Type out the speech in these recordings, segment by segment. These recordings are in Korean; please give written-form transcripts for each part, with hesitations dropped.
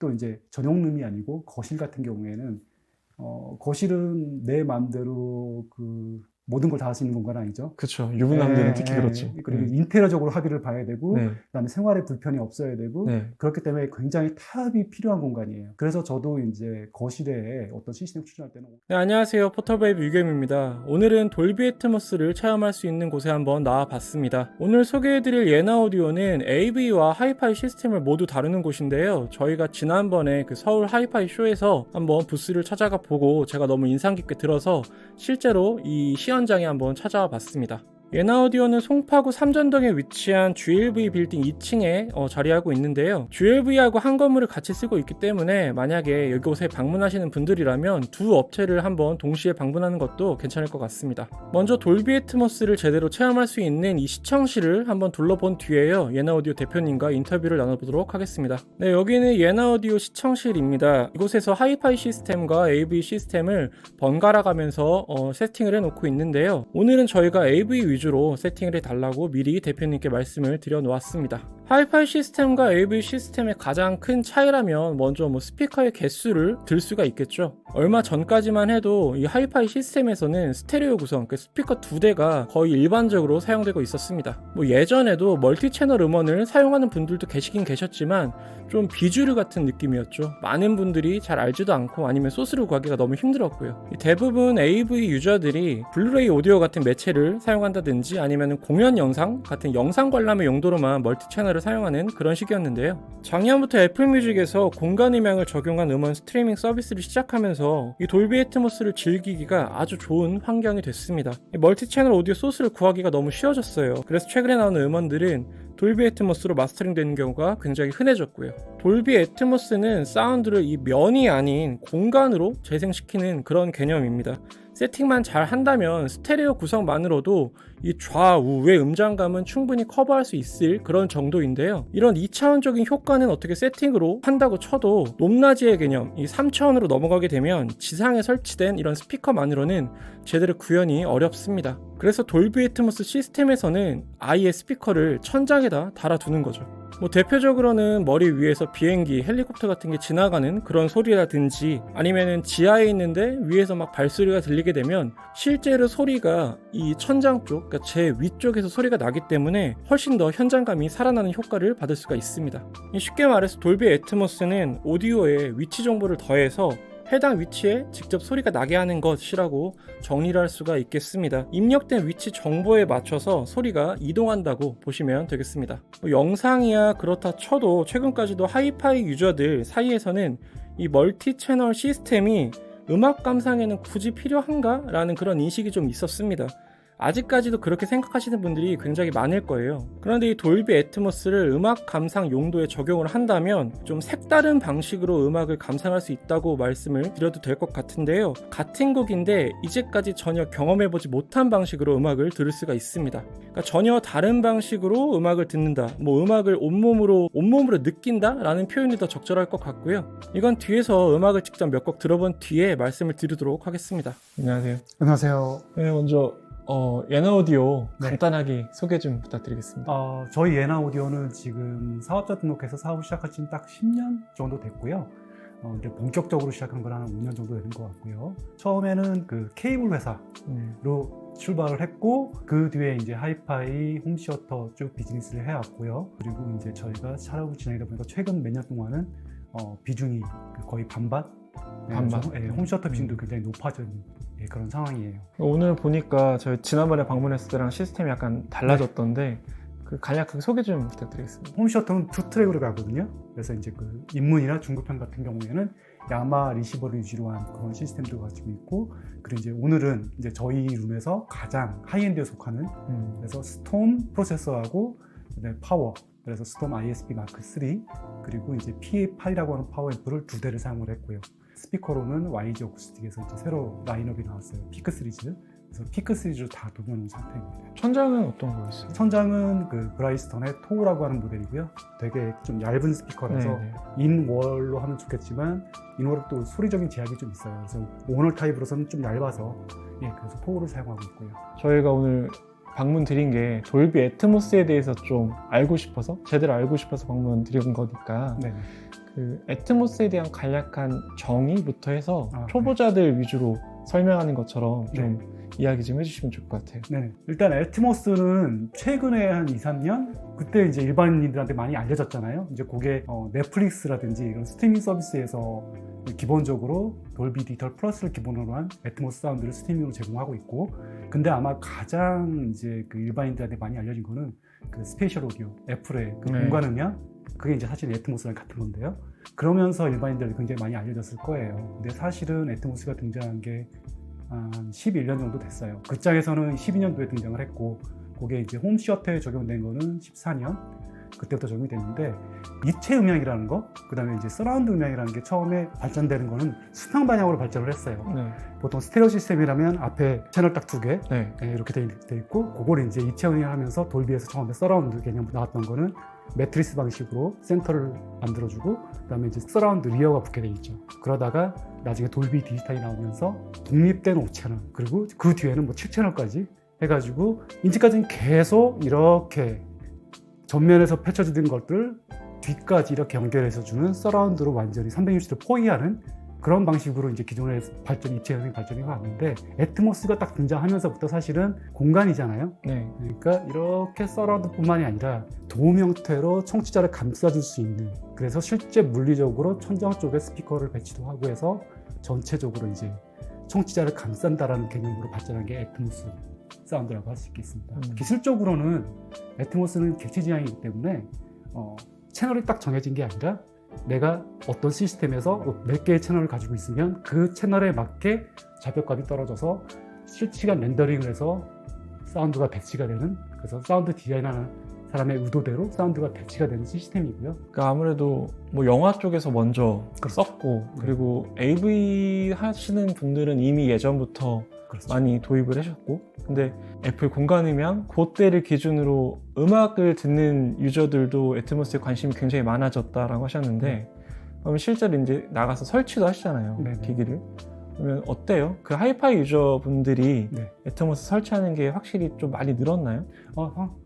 또 이제 전용룸이 아니고 거실 같은 경우에는 거실은 내 마음대로 그 모든 걸 다 할 수 있는 공간 아니죠. 그렇죠. 유부남들은 특히 그렇죠. 그리고 네. 인테리어적으로 합의를 봐야 되고, 네. 그다음에 생활에 불편이 없어야 되고, 네. 그렇기 때문에 굉장히 타협이 필요한 공간이에요. 그래서 저도 이제 거실에 어떤 시스템 추진할 때는 네, 안녕하세요. 포털바이브 유겸입니다. 오늘은 돌비 애트모스를 체험할 수 있는 곳에 한번 나와봤습니다. 오늘 소개해드릴 예나 오디오는 AV와 하이파이 시스템을 모두 다루는 곳인데요. 저희가 지난번에 그 서울 하이파이 쇼에서 한번 부스를 찾아가 보고 제가 너무 인상 깊게 들어서 실제로 이 시연장에 한번 찾아와 봤습니다. 예나 오디오는 송파구 삼전동에 위치한 GLV 빌딩 2층에 자리하고 있는데요. GLV하고 한 건물을 같이 쓰고 있기 때문에 만약에 이곳에 방문하시는 분들이라면 두 업체를 한번 동시에 방문하는 것도 괜찮을 것 같습니다. 먼저 돌비 애트모스를 제대로 체험할 수 있는 이 시청실을 한번 둘러본 뒤에요. 예나 오디오 대표님과 인터뷰를 나눠보도록 하겠습니다. 네, 여기는 예나 오디오 시청실입니다. 이곳에서 하이파이 시스템과 AV 시스템을 번갈아 가면서 세팅을 해놓고 있는데요. 오늘은 저희가 AV 위주로 세팅을 해달라고 미리 대표님께 말씀을 드려 놓았습니다. 하이파이 시스템과 AV 시스템의 가장 큰 차이라면 먼저 스피커의 개수를 들 수가 있겠죠. 얼마 전까지만 해도 이 하이파이 시스템에서는 스테레오 구성, 스피커 2대가 거의 일반적으로 사용되고 있었습니다. 예전에도 멀티 채널 음원을 사용하는 분들도 계시긴 계셨지만 좀 비주류 같은 느낌이었죠. 많은 분들이 잘 알지도 않고 아니면 소스를 구하기가 너무 힘들었고요. 대부분 AV 유저들이 블루레이 오디오 같은 매체를 사용한다든지 아니면 공연 영상 같은 영상 관람의 용도로만 멀티 채널을 사용하는 그런 시기였는데요. 작년부터 애플뮤직에서 공간 음향을 적용한 음원 스트리밍 서비스를 시작하면서 이 돌비 애트모스를 즐기기가 아주 좋은 환경이 됐습니다. 이 멀티 채널 오디오 소스를 구하기가 너무 쉬워졌어요. 그래서 최근에 나오는 음원들은 돌비 애트모스로 마스터링 되는 경우가 굉장히 흔해졌고요. 돌비 애트모스는 사운드를 이 면이 아닌 공간으로 재생시키는 그런 개념입니다. 세팅만 잘 한다면 스테레오 구성만으로도 이 좌우의 음장감은 충분히 커버할 수 있을 그런 정도인데요. 이런 2차원적인 효과는 어떻게 세팅으로 한다고 쳐도 높낮이의 개념, 이 3차원으로 넘어가게 되면 지상에 설치된 이런 스피커만으로는 제대로 구현이 어렵습니다. 그래서 돌비 애트모스 시스템에서는 아예 스피커를 천장에다 달아두는 거죠. 대표적으로는 머리 위에서 비행기, 헬리콥터 같은 게 지나가는 그런 소리라든지 아니면은 지하에 있는데 위에서 막 발소리가 들리게 되면 실제로 소리가 이 천장 쪽, 그러니까 제 위쪽에서 소리가 나기 때문에 훨씬 더 현장감이 살아나는 효과를 받을 수가 있습니다. 쉽게 말해서 돌비 애트모스는 오디오에 위치 정보를 더해서 해당 위치에 직접 소리가 나게 하는 것이라고 정리를 할 수가 있겠습니다. 입력된 위치 정보에 맞춰서 소리가 이동한다고 보시면 되겠습니다. 영상이야 그렇다 쳐도 최근까지도 하이파이 유저들 사이에서는 이 멀티 채널 시스템이 음악 감상에는 굳이 필요한가? 라는 그런 인식이 좀 있었습니다. 아직까지도 그렇게 생각하시는 분들이 굉장히 많을 거예요. 그런데 이 돌비 애트모스를 음악 감상 용도에 적용을 한다면 좀 색다른 방식으로 음악을 감상할 수 있다고 말씀을 드려도 될 것 같은데요. 같은 곡인데 이제까지 전혀 경험해보지 못한 방식으로 음악을 들을 수가 있습니다. 그러니까 전혀 다른 방식으로 음악을 듣는다, 음악을 온몸으로 느낀다 라는 표현이 더 적절할 것 같고요. 이건 뒤에서 음악을 직접 몇 곡 들어본 뒤에 말씀을 드리도록 하겠습니다. 안녕하세요. 안녕하세요. 네, 먼저 예나 오디오 간단하게 소개 좀 부탁드리겠습니다. 저희 예나 오디오는 지금 사업자 등록해서 사업을 시작한 지 딱 10년 정도 됐고요. 이제 본격적으로 시작한 건 한 5년 정도 되는 것 같고요. 처음에는 그 케이블 회사로 출발을 했고, 그 뒤에 이제 하이파이, 홈시어터 쭉 비즈니스를 해왔고요. 그리고 이제 저희가 사업을 진행하다 보니까 최근 몇 년 동안은 비중이 거의 반반? 홈시어터 비중도 굉장히 높아진 그런 상황이에요. 오늘 보니까 저희 지난번에 방문했을 때랑 시스템이 약간 달라졌던데 그 간략하게 소개 좀 부탁드리겠습니다. 홈시어터는 2트랙으로 가거든요. 그래서 이제 그 입문이나 중급형 같은 경우에는 야마 리시버를 위주로 한 그런 시스템도 가지고 있고, 그리고 이제 오늘은 이제 저희 룸에서 가장 하이엔드에 속하는 그래서 스톰 프로세서하고 파워, 그래서 스톰 ISP 마크 3 그리고 이제 PA8이라고 하는 파워 앰프를 2대를 사용을 했고요. 스피커로는 YG 어쿠스틱에서 이제 새로 라인업이 나왔어요. 피크 시리즈. 그래서 피크 시리즈로 다 돌려놓은 상태입니다. 천장은 어떤 거였어요? 천장은 그 브라이스턴의 토우라고 하는 모델이고요. 되게 좀 얇은 스피커라서 인월로 하면 좋겠지만 인월은 또 소리적인 제약이 좀 있어요. 그래서 오너 타입으로서는 좀 얇아서 그래서 토우를 사용하고 있고요. 저희가 오늘 방문 드린 게 돌비 애트모스에 대해서 좀 알고 싶어서, 제대로 알고 싶어서 방문 드린 거니까 그 애트모스에 대한 간략한 정의부터 해서 아, 초보자들 위주로 설명하는 것처럼 좀 네. 이야기 좀 해주시면 좋을 것 같아요. 네, 일단 애트모스는 최근에 한 2, 3년 그때 이제 일반인들한테 많이 알려졌잖아요. 이제 그게 넷플릭스라든지 이런 스트리밍 서비스에서 기본적으로 돌비 디지털 플러스를 기본으로 한 애트모스 사운드를 스트리밍으로 제공하고 있고, 근데 아마 가장 이제 그 일반인들한테 많이 알려진 거는 그 스페셜 오디오, 애플의 그 네. 공간 음향, 그게 이제 사실 애트모스랑 같은 건데요. 그러면서 일반인들이 굉장히 많이 알려졌을 거예요. 근데 사실은 애트모스가 등장한 게 한 11년 정도 됐어요. 그 짝에서는 12년도에 등장을 했고, 그게 이제 홈시어터에 적용된 거는 14년, 그때부터 적용이 됐는데, 입체 음향이라는 거, 그 다음에 이제 서라운드 음향이라는 게 처음에 발전되는 거는 수평 방향으로 발전을 했어요. 네. 보통 스테레오 시스템이라면 앞에 채널 딱 2개 네. 이렇게 돼 있고, 그걸 이제 입체 음향을 하면서 돌비에서 처음에 서라운드 개념 나왔던 거는 매트리스 방식으로 센터를 만들어주고, 그 다음에 이제 서라운드 리어가 붙게 돼 있죠. 그러다가 나중에 돌비 디지털이 나오면서 독립된 5채널, 그리고 그 뒤에는 뭐 7채널까지 해가지고 인지까지는 계속 이렇게 전면에서 펼쳐지는 것들 뒤까지 이렇게 연결해서 주는 서라운드로 완전히 360도 포위하는 그런 방식으로 이제 기존의 발전, 입체 형의 발전이 왔는데, 애트모스가 딱 등장하면서부터 사실은 공간이잖아요. 네. 그러니까 이렇게 서라운드뿐만이 아니라 도움 형태로 청취자를 감싸줄 수 있는, 그래서 실제 물리적으로 천장 쪽에 스피커를 배치도 하고 해서 전체적으로 이제 청취자를 감싼다라는 개념으로 발전한 게 애트모스 사운드라고 할 수 있겠습니다. 기술적으로는 애트모스는 객체 지향이기 때문에 채널이 딱 정해진 게 아니라 내가 어떤 시스템에서 몇 개의 채널을 가지고 있으면 그 채널에 맞게 잡벽값이 떨어져서 실시간 렌더링을 해서 사운드가 배치가 되는, 그래서 사운드 디자인하는 사람의 의도대로 사운드가 배치가 되는 시스템이고요. 그러니까 아무래도 뭐 영화 쪽에서 먼저 그렇죠. 썼고, 그리고 AV 하시는 분들은 이미 예전부터 그렇죠. 많이 도입을 하셨고, 근데 애플 공간음향 그때를 기준으로 음악을 듣는 유저들도 애트모스에 관심이 굉장히 많아졌다라고 하셨는데, 그러면 실제로 이제 나가서 설치도 하시잖아요. 네네. 기기를. 그러면 어때요? 그 하이파이 유저분들이 네. 애트모스 설치하는 게 확실히 좀 많이 늘었나요?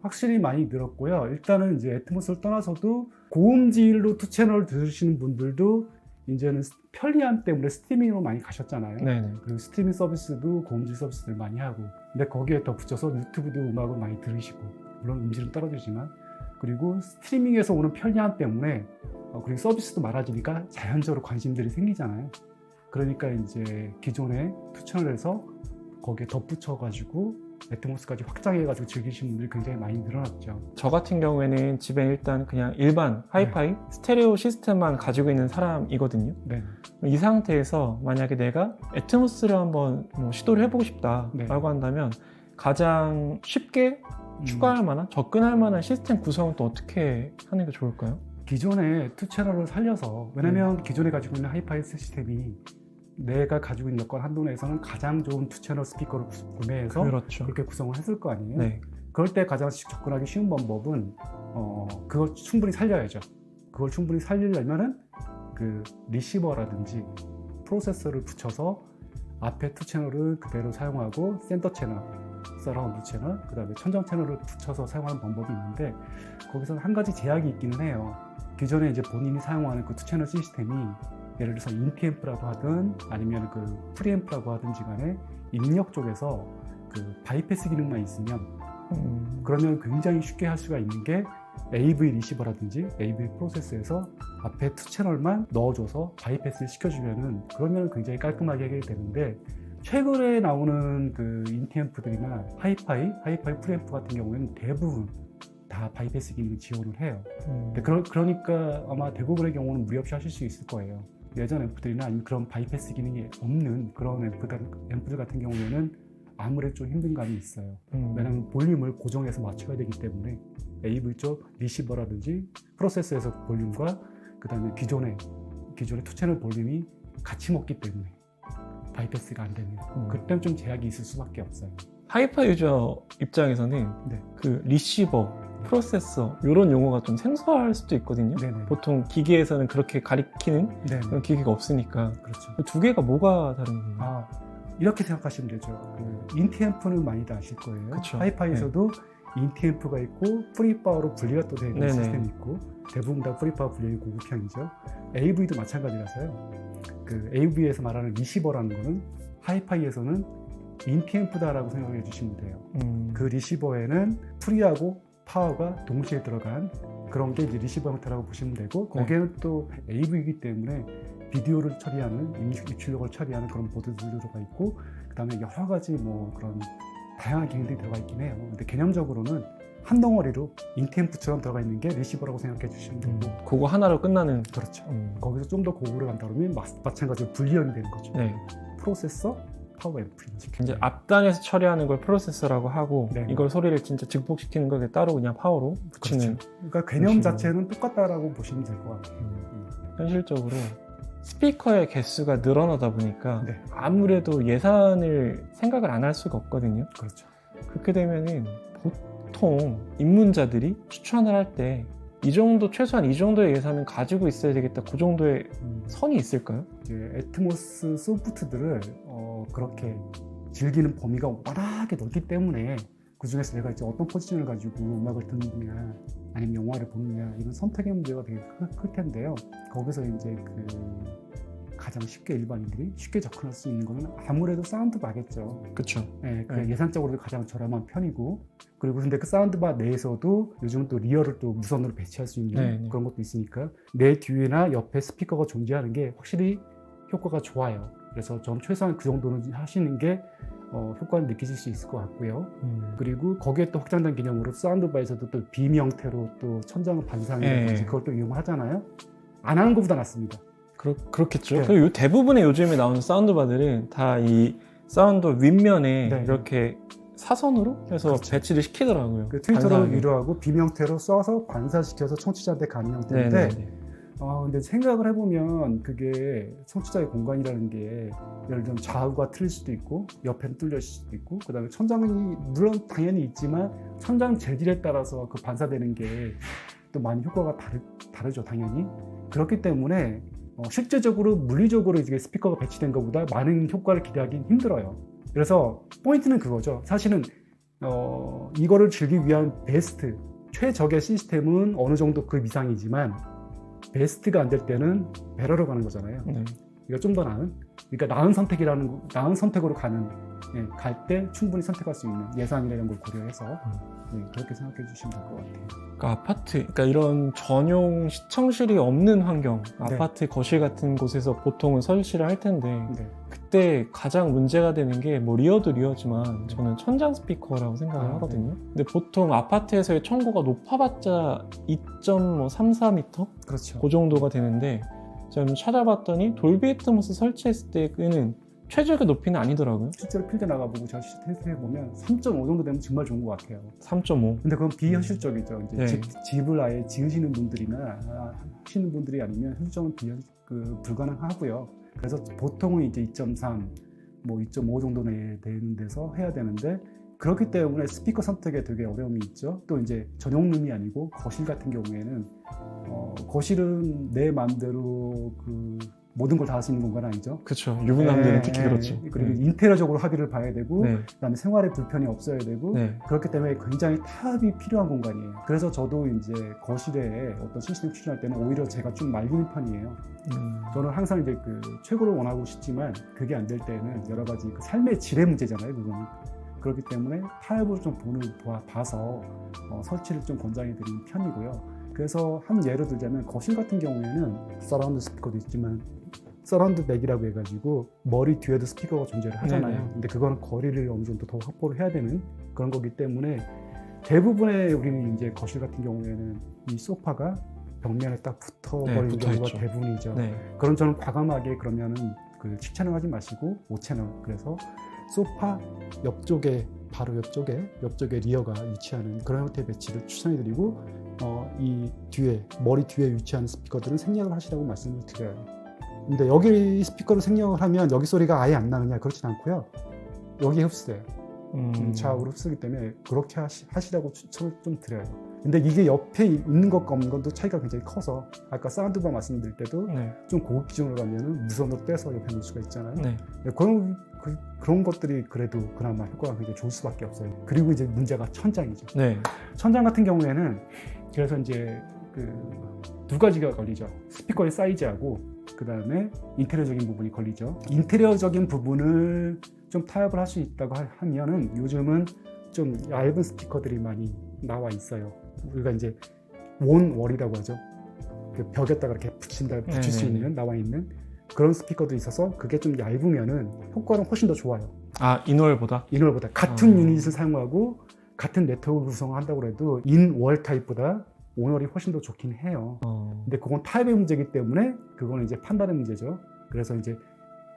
확실히 많이 늘었고요. 일단은 이제 애트모스를 떠나서도 고음질로 2채널 들으시는 분들도 이제는 편리함 때문에 스트리밍으로 많이 가셨잖아요. 네네. 그리고 스트리밍 서비스도 고음질 서비스들 많이 하고, 근데 거기에 덧붙여서 유튜브도 음악을 많이 들으시고, 물론 음질은 떨어지지만, 그리고 스트리밍에서 오는 편리함 때문에 그리고 서비스도 많아지니까 자연적으로 관심들이 생기잖아요. 그러니까 이제 기존의 2채널에서 거기에 덧붙여가지고 애트모스까지 확장해가지고 즐기시는 분들이 굉장히 많이 늘어났죠. 저 같은 경우에는 집에 일단 그냥 일반 하이파이 스테레오 시스템만 가지고 있는 사람이거든요. 네. 이 상태에서 만약에 내가 애트모스를 한번 뭐 시도를 해보고 싶다라고 네. 한다면 가장 쉽게 추가할 만한, 접근할 만한 시스템 구성은 또 어떻게 하는 게 좋을까요? 기존의 2채널을 살려서, 왜냐면 기존에 가지고 있는 하이파이 시스템이 내가 가지고 있는 여건 한도 내에서는 가장 좋은 2채널 스피커를 구매해서 그렇죠. 그렇게 구성을 했을 거 아니에요. 네. 그럴 때 가장 접근하기 쉬운 방법은 그걸 충분히 살려야죠. 그걸 충분히 살리려면은 그 리시버라든지 프로세서를 붙여서 앞에 2채널을 그대로 사용하고 센터 채널, 서라운드 채널, 그 다음에 천정 채널을 붙여서 사용하는 방법이 있는데, 거기서 한 가지 제약이 있기는 해요. 기존에 이제 본인이 사용하는 그 2채널 시스템이 예를 들어서 인티앰프라고 하든 아니면 그 프리앰프라고 하든지 간에 입력 쪽에서 그 바이패스 기능만 있으면 그러면 굉장히 쉽게 할 수가 있는 게 AV 리시버라든지 AV 프로세서에서 앞에 2채널만 넣어줘서 바이패스를 시켜주면은, 그러면 굉장히 깔끔하게 해결이 되는데, 최근에 나오는 그 인티앰프들이나 하이파이 프리앰프 같은 경우에는 대부분 다 바이패스 기능을 지원을 해요. 근데 그러니까 아마 대부분의 경우는 무리 없이 하실 수 있을 거예요. 예전 앰프들이나 아니면 그런 바이패스 기능이 없는 그런 앰프들 같은 경우에는 아무래도 좀 힘든 감이 있어요. 왜냐하면 볼륨을 고정해서 맞춰야 되기 때문에 AV 쪽 리시버라든지 프로세서에서 볼륨과 그 다음에 기존의 2채널 볼륨이 같이 먹기 때문에 바이패스가 안 되면 그때는 좀 제약이 있을 수밖에 없어요. 하이파이 유저 입장에서는 네. 그 리시버, 프로세서 이런 용어가 좀 생소할 수도 있거든요. 네네. 보통 기기에서는 그렇게 가리키는 네. 그런 기기가 없으니까. 그렇죠. 두 개가 뭐가 다른 건가요? 이렇게 생각하시면 되죠. 그 인티앰프는 많이들 아실 거예요. 그쵸. 하이파이에서도 인티앰프가 있고 프리파워로 분리가 또 되는 네네. 시스템이 있고, 대부분 다 프리파워 분리의 고급형이죠. AV도 마찬가지라서요. 그 AV에서 말하는 리시버라는 거는 하이파이에서는 인피앰프다라고 생각해 주시면 돼요. 그 리시버에는 프리하고 파워가 동시에 들어간 그런 게 이제 리시버 형태라고 보시면 되고, 거기에는 또 AV이기 때문에 비디오를 처리하는, 입출력을 처리하는 그런 보드들이 들어가 있고, 그 다음에 여러 가지 뭐 그런 다양한 기능들이 들어가 있긴 해요. 근데 개념적으로는 한 덩어리로 인티앰프처럼 들어가 있는 게 리시버라고 생각해 주시면 되고, 그거 하나로 끝나는. 그렇죠. 거기서 좀 더 고급으로 간다 그러면 마찬가지로 분리형이 되는 거죠. 네. 프로세서, 파워 앰프. 이제 앞단에서 처리하는 걸 프로세서라고 하고, 네. 이걸 소리를 진짜 증폭시키는 걸 따로 그냥 파워로 붙이는. 그렇죠. 그러니까 개념 자체는 똑같다라고 보시면 될 것 같아요. 현실적으로 스피커의 개수가 늘어나다 보니까 네. 아무래도 예산을 생각을 안 할 수가 없거든요. 그렇죠. 그렇게 되면은 보통 입문자들이 추천을 할 때 이 정도, 최소한 이 정도의 예산은 가지고 있어야 되겠다, 그 정도의 선이 있을까요? 이제 애트모스 소프트들을 그렇게 즐기는 범위가 워낙에 넓기 때문에 그 중에서 내가 이제 어떤 포지션을 가지고 음악을 듣느냐 아니면 영화를 보느냐, 이런 선택의 문제가 되게 클 텐데요. 거기서 이제 그 가장 쉽게 일반인들이 쉽게 접근할 수 있는 거는 아무래도 사운드바겠죠. 그렇죠. 네, 그 네. 예산적으로도 가장 저렴한 편이고, 그리고 근데 그 사운드바 내에서도 요즘은 또 리어를 또 무선으로 배치할 수 있는 네, 네. 그런 것도 있으니까 내 뒤나 옆에 스피커가 존재하는 게 확실히 효과가 좋아요. 그래서 전 최소한 그 정도는 하시는 게 효과를 느끼실 수 있을 것 같고요. 그리고 거기에 또 확장된 개념으로 사운드바에서도 또 빔 형태로 또 천장을 반사하는 네. 그걸 또 이용하잖아요. 안 하는 것보다 낫습니다. 그렇겠죠. 네. 그리고 대부분의 요즘에 나오는 사운드바들은 다 이 사운드 윗면에 네. 이렇게 사선으로 해서 그렇죠. 배치를 시키더라고요. 그 트위터로 반사하게. 위로하고 빔 형태로 써서 반사시켜서 청취자한테 가는 형태인데, 네네네. 근데 생각을 해보면 그게 청취자의 공간이라는 게 예를 들면 좌우가 틀릴 수도 있고 옆에는 뚫려 있을 수도 있고, 그 다음에 천장이 물론 당연히 있지만 천장 재질에 따라서 그 반사되는 게 또 많이 효과가 다르죠, 당연히. 그렇기 때문에 실제적으로 물리적으로 이게 스피커가 배치된 것보다 많은 효과를 기대하기는 힘들어요. 그래서 포인트는 그거죠. 사실은 이거를 즐기기 위한 베스트, 최적의 시스템은 어느 정도 그 이상이지만 베스트가 안 될 때는 베러로 가는 거잖아요. 네. 이거 좀 더 나은, 그러니까 나은 선택으로 갈 때 충분히 선택할 수 있는 예산이라는 걸 고려해서 그렇게 생각해 주시면 될 것 같아요. 그러니까 아파트, 그러니까 이런 전용 시청실이 없는 환경, 네. 아파트 거실 같은 곳에서 보통은 설치를 할 텐데, 네. 그때 가장 문제가 되는 게 뭐 리어도 리어지만 저는 천장 스피커라고 생각을 하거든요. 근데 보통 아파트에서의 청구가 높아봤자 2.34m? 그렇죠. 그 정도가 되는데, 제가 좀 찾아봤더니 돌비 애트모스 설치했을 때는 최적의 높이는 아니더라고요. 실제로 필드 나가보고 제가 테스트 해보면 3.5 정도 되면 정말 좋은 것 같아요. 3.5. 근데 그건 비현실적이죠. 이제 네. 집을 아예 지으시는 분들이나 하시는 분들이 아니면 현실적으로 불가능하고요. 그래서 보통은 이제 2.3, 뭐 2.5 정도 되는 데서 해야 되는데, 그렇기 때문에 스피커 선택에 되게 어려움이 있죠. 또 이제 전용룸이 아니고 거실 같은 경우에는 거실은 내 마음대로 그 모든 걸 다 할 수 있는 공간은 아니죠. 그렇죠. 유부남들은 특히 그렇죠. 그리고 인테리어적으로 합의를 봐야 되고, 네. 그다음에 생활에 불편이 없어야 되고, 네. 그렇기 때문에 굉장히 타협이 필요한 공간이에요. 그래서 저도 이제 거실에 어떤 시스템 추진할 때는 오히려 제가 좀 말리는 편이에요. 저는 항상 이제 그 최고를 원하고 싶지만 그게 안 될 때는 여러 가지 그 삶의 질의 문제잖아요, 그거는. 그렇기 때문에 타협을 좀 봐서 설치를 좀 권장해 드리는 편이고요. 그래서 한 예로 들자면 거실 같은 경우에는 서라운드 스피커도 있지만 서라운드 백이라고 해가지고 머리 뒤에도 스피커가 존재를 하잖아요. 네네. 근데 그거는 거리를 어느 정도 더 확보를 해야 되는 그런 거기 때문에 대부분의 우리는 이제 거실 같은 경우에는 이 소파가 벽면에 딱 붙어버리는 네, 경우가 붙어있죠. 대부분이죠. 네. 그런 저는 과감하게 그러면은 그 7채널 하지 마시고 5채널, 그래서 소파 옆쪽에 바로 옆쪽에 리어가 위치하는 그런 형태의 배치를 추천해드리고, 이 뒤에 머리 뒤에 위치하는 스피커들은 생략을 하시라고 말씀을 드려요. 근데 여기 스피커를 생략을 하면 여기 소리가 아예 안 나느냐, 그렇진 않고요. 여기에 흡수돼요. 좌우로 흡수기 때문에 그렇게 하시라고 추천을 좀 드려요. 근데 이게 옆에 있는 것과 없는 것도 차이가 굉장히 커서 아까 사운드바 말씀드릴 때도 좀 고급 기준으로 가면은 무선으로 떼서 옆에 놓을 수가 있잖아요. 네. 그런 것들이 그래도 그나마 효과가 굉장히 좋을 수밖에 없어요. 그리고 이제 문제가 천장이죠. 네. 천장 같은 경우에는 그래서 이제 그 두 가지가 걸리죠. 스피커의 사이즈하고 그 다음에 인테리어적인 부분이 걸리죠. 인테리어적인 부분을 좀 타협을 할 수 있다고 하면은 요즘은 좀 얇은 스피커들이 많이 나와 있어요. 우리가 이제 원월이라고 하죠. 그 벽에다가 이렇게 붙일 수 있는 나와 있는 그런 스피커도 있어서 그게 좀 얇으면은 효과는 훨씬 더 좋아요. 아, 인월보다? 인월보다 같은 유닛을 사용하고 같은 네트워크 구성을 한다고 해도 인월 타입보다 온월이 훨씬 더 좋긴 해요. 근데 그건 타입의 문제이기 때문에 그거는 이제 판단의 문제죠. 그래서 이제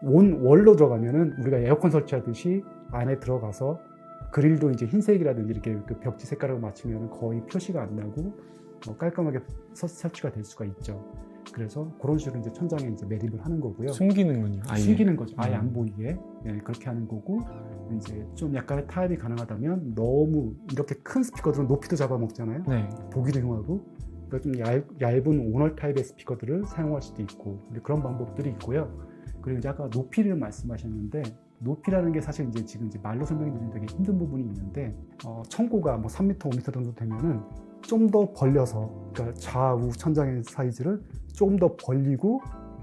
온월로 들어가면은 우리가 에어컨 설치하듯이 안에 들어가서 그릴도 이제 흰색이라든지 이렇게 그 벽지 색깔을 맞추면 거의 표시가 안 나고 깔끔하게 설치가 될 수가 있죠. 그래서 그런 식으로 이제 천장에 이제 매립을 하는 거고요. 숨기는군요. 아예. 숨기는 거죠. 아예 안 보이게. 예, 그렇게 하는 거고, 이제 좀 약간의 타협이 가능하다면 너무 이렇게 큰 스피커들은 높이도 잡아먹잖아요. 네. 보기도 흉하고. 그러니까 좀 얇은 오널 타입의 스피커들을 사용할 수도 있고, 그런 방법들이 있고요. 그리고 이제 아까 높이를 말씀하셨는데, 높이라는 게 사실 이제 지금 이제 말로 설명드리기 되게 힘든 부분이 있는데, 청고가 뭐 3m, 5m 정도 되면은 좀 더 벌려서, 그러니까 좌우 천장의 사이즈를 조금 더 벌리고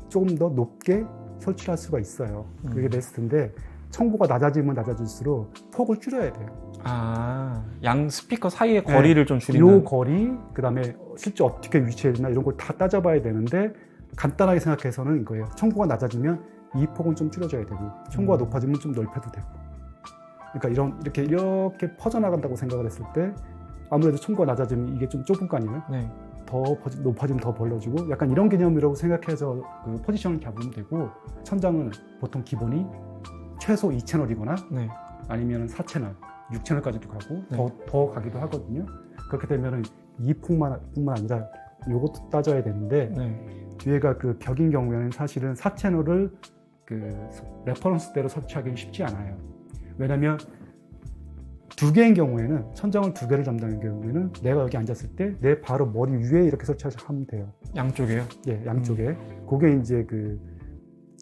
조금 더 높게 설치할 수가 있어요. 그게 베스트인데 청고가 낮아지면 낮아질수록 폭을 줄여야 돼요. 아, 양 스피커 사이의 거리를 좀 줄이는. 요 거리, 그 다음에 실제 어떻게 위치해야 이런 걸 다 따져봐야 되는데 간단하게 생각해서는 이거예요. 청고가 낮아지면 이 폭은 좀 줄여줘야 되고 청고가 높아지면 좀 넓혀도 되고. 그러니까 이렇게 퍼져나간다고 생각을 했을 때 아무래도 청고가 낮아지면 이게 좀 좁은 거 아니에요? 네. 더 높아지면 더 벌려주고 약간 이런 개념이라고 생각해서 그 포지션을 잡으면 되고 천장은 보통 기본이 최소 2채널이거나 네. 아니면 4채널, 6채널까지도 가고 네. 더 가기도 하거든요. 그렇게 되면은 이 폭뿐만 아니라 요것도 따져야 되는데 네. 뒤에가 그 벽인 경우에는 사실은 4채널을 그 레퍼런스대로 설치하기는 쉽지 않아요. 왜냐면 두 개인 경우에는 천장을 두 개를 담당하는 경우에는 내가 여기 앉았을 때 내 바로 머리 위에 이렇게 설치하면 돼요. 양쪽에요? 예, 양쪽에. 그게 이제 그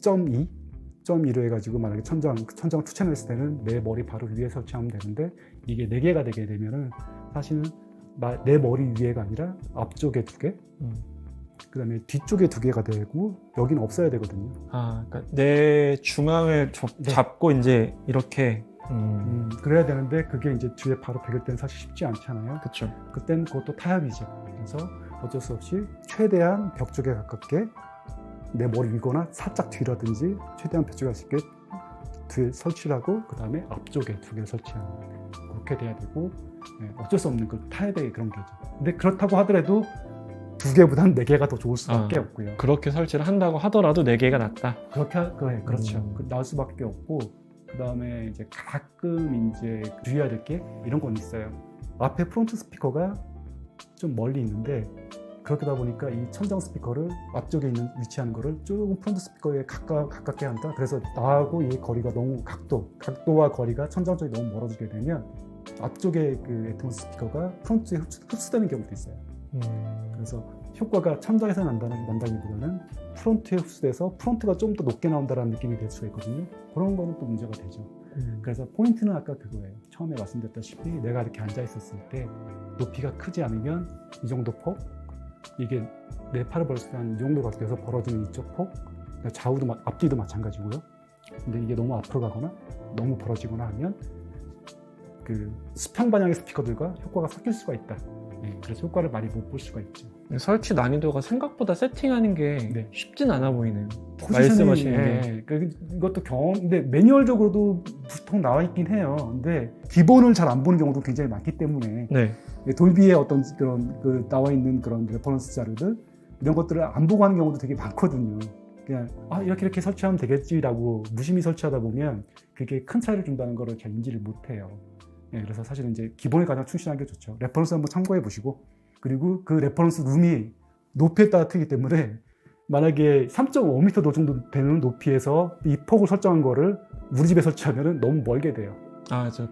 0.2로 해가지고 만약에 천장 투 채널 했을 때는 내 머리 바로 위에 설치하면 되는데 이게 4개가 되게 되면은 사실은 내 머리 위에가 아니라 앞쪽에 2개, 그 다음에 뒤쪽에 2개가 되고 여기는 없어야 되거든요. 아, 그러니까 내 중앙을 잡고 이제 이렇게. 그래야 되는데 그게 이제 뒤에 바로 베길 때는 사실 쉽지 않잖아요. 그렇죠. 그때는 그것도 타협이죠. 그래서 어쩔 수 없이 최대한 벽 쪽에 가깝게 내 머리 위거나 살짝 뒤라든지 최대한 벽 쪽에 갈 수 있게 뒤에 설치를 하고 그 다음에 앞쪽에 2개를 설치하는 그렇게 돼야 되고 어쩔 수 없는 그 타협의 그런 게죠. 근데 그렇다고 하더라도 2개보다는 4개가 더 좋을 수밖에 없고요. 그렇게 설치를 한다고 하더라도 4개가 낫다. 그렇죠. 나을 수밖에 없고 그 다음에 이제 가끔 이제 주의해야 될 게 이런 건 있어요. 앞에 프론트 스피커가 좀 멀리 있는데 그렇다 보니까 이 천장 스피커를 앞쪽에 위치하는 거를 조금 프론트 스피커에 가깝게 한다. 그래서 나하고 이 거리가 너무 각도와 거리가 천장 쪽이 너무 멀어지게 되면 앞쪽에 그 애트모스 스피커가 프론트에 흡수되는 경우도 있어요. 그래서 효과가 천장에서 난다기보다는 프론트에 흡수돼서 프론트가 좀 더 높게 나온다는 느낌이 될 수가 있거든요. 그런 거는 또 문제가 되죠. 그래서 포인트는 아까 그거예요. 처음에 말씀드렸다시피 내가 이렇게 앉아 있었을 때 높이가 크지 않으면 이 정도 폭, 이게 내 팔을 벌렸을 때 한 이 정도가 돼서 벌어지는 이쪽 폭, 좌우도 앞뒤도 마찬가지고요. 근데 이게 너무 앞으로 가거나 너무 벌어지거나 하면 그 수평 방향의 스피커들과 효과가 섞일 수가 있다. 그래서 효과를 많이 못 볼 수가 있죠. 설치 난이도가 생각보다 세팅하는 게 쉽진 않아 보이네요. 포지션이, 말씀하시는 게. 이것도 근데 매뉴얼적으로도 보통 나와 있긴 해요. 근데 기본을 잘 안 보는 경우도 굉장히 많기 때문에 네. 돌비의 어떤 그런 나와 있는 그런 레퍼런스 자료들 이런 것들을 안 보고 하는 경우도 되게 많거든요. 그냥 이렇게 설치하면 되겠지라고 무심히 설치하다 보면 그게 큰 차이를 준다는 거를 잘 인지를 못해요. 그래서 사실은 이제 기본에 가장 충실한 게 좋죠. 레퍼런스 한번 참고해 보시고 그리고 그 레퍼런스 룸이 높이에 따라 틀리기 때문에 만약에 3.5m 정도 되는 높이에서 이 폭을 설정한 거를 우리 집에 설치하면 너무 멀게 돼요.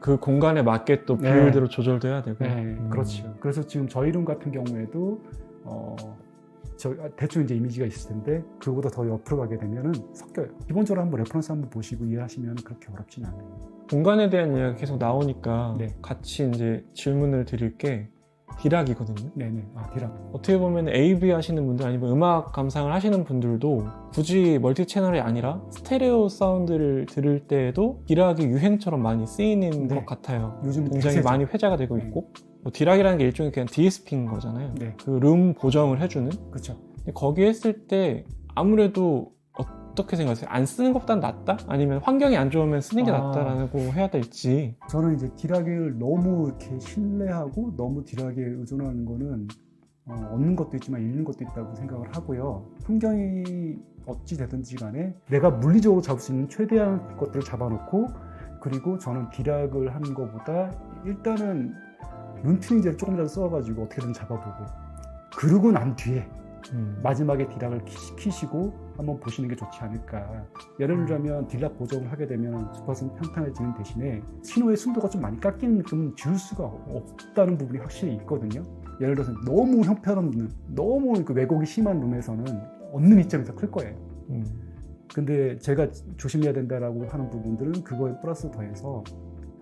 그 공간에 맞게 또 비율대로 조절돼야 되고. 그렇죠. 그래서 지금 저희 룸 같은 경우에도 대충 이제 이미지가 있을 텐데 그거보다 더 옆으로 가게 되면은 섞여요. 기본적으로 한번 레퍼런스 한번 보시고 이해하시면 그렇게 어렵진 않아요. 공간에 대한 이야기가 계속 나오니까 네. 같이 이제 질문을 드릴 게 디락이거든요. 네네. 아, 디락. 어떻게 보면 AV 하시는 분들 아니면 음악 감상을 하시는 분들도 굳이 멀티 채널이 아니라 스테레오 사운드를 들을 때에도 디락이 유행처럼 많이 쓰이는 네. 것 같아요. 요즘 굉장히 대세죠. 많이 회자가 되고 있고 뭐 디락이라는 게 일종의 그냥 DSP인 거잖아요. 네. 그 룸 보정을 해주는. 그렇죠. 근데 거기 했을 때 아무래도 어떻게 생각하세요? 안 쓰는 것보단 낫다? 아니면 환경이 안 좋으면 쓰는 게 아. 낫다라고 해야 될지. 저는 이제 디락을 너무 이렇게 신뢰하고 너무 디락에 의존하는 거는 얻는 것도 있지만 잃는 것도 있다고 생각을 하고요. 환경이 어찌 되든지 간에 내가 물리적으로 잡을 수 있는 최대한 것들을 잡아놓고, 그리고 저는 디락을 하는 것보다 일단은 룸튜닝제를 조금이라도 써가지고 어떻게든 잡아보고, 그러고 난 뒤에 마지막에 디락을 키시고 한번 보시는 게 좋지 않을까. 예를 들자면 디락 보정을 하게 되면 주파수는 평탄해지는 대신에 신호의 순도가 좀 많이 깎이는, 좀 지울 수가 없다는 부분이 확실히 있거든요. 예를 들어서 너무 형편없는, 너무 그 왜곡이 심한 룸에서는 얻는 이점이 더 클 거예요. 근데 제가 조심해야 된다라고 하는 부분들은 그거에 플러스 더해서,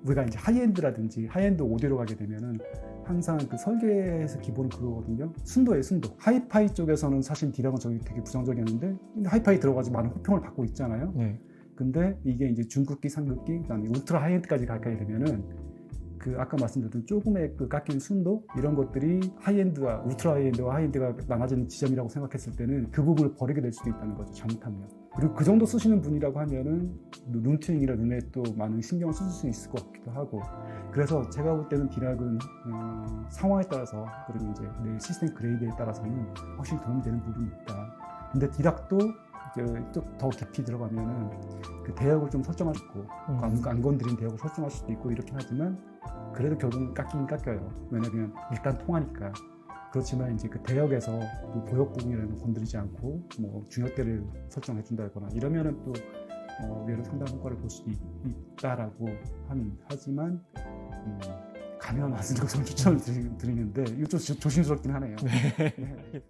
우리가 이제 하이엔드라든지 하이엔드 오디오로 가게 되면은 항상 그 설계에서 기본은 그거거든요. 순도예요, 순도. 하이파이 쪽에서는 사실 디락은 저기 되게 부정적이었는데, 하이파이 들어가지고 많은 호평을 받고 있잖아요. 네. 근데 이게 이제 중급기, 상급기, 그다음에 울트라 하이엔드까지 가게 되면은 그 아까 말씀드렸던 조금의 그 깎이는 순도, 이런 것들이 하이엔드와 울트라 하이엔드와 하이엔드가 나눠지는 지점이라고 생각했을 때는 그 부분을 버리게 될 수도 있다는 거죠, 잘못하면. 그리고 그 정도 쓰시는 분이라고 하면은 룸튜닝이나 룸에 또 많은 신경을 쓰실 수 있을 것 같기도 하고. 그래서 제가 볼 때는 디락은 상황에 따라서, 그리고 이제 내 시스템 그레이드에 따라서는 확실히 도움이 되는 부분이 있다. 근데 디락도 더 깊이 들어가면은 그 대역을 좀 설정할 수 있고, 안 건드린 대역을 설정할 수도 있고 이렇긴 하지만, 그래도 결국은 깎이긴 깎여요. 왜냐면 일단 통하니까. 그렇지만 이제 그 대역에서 뭐 보역 부분이라는 걸 건드리지 않고 뭐 중역대를 설정해 준다거나 이러면은 또 의외로 상당한 효과를 볼 수도 있다라고 하지만 가능한 말씀드리고 저는 추천을 드리는데 이거 좀 조심스럽긴 하네요. 네.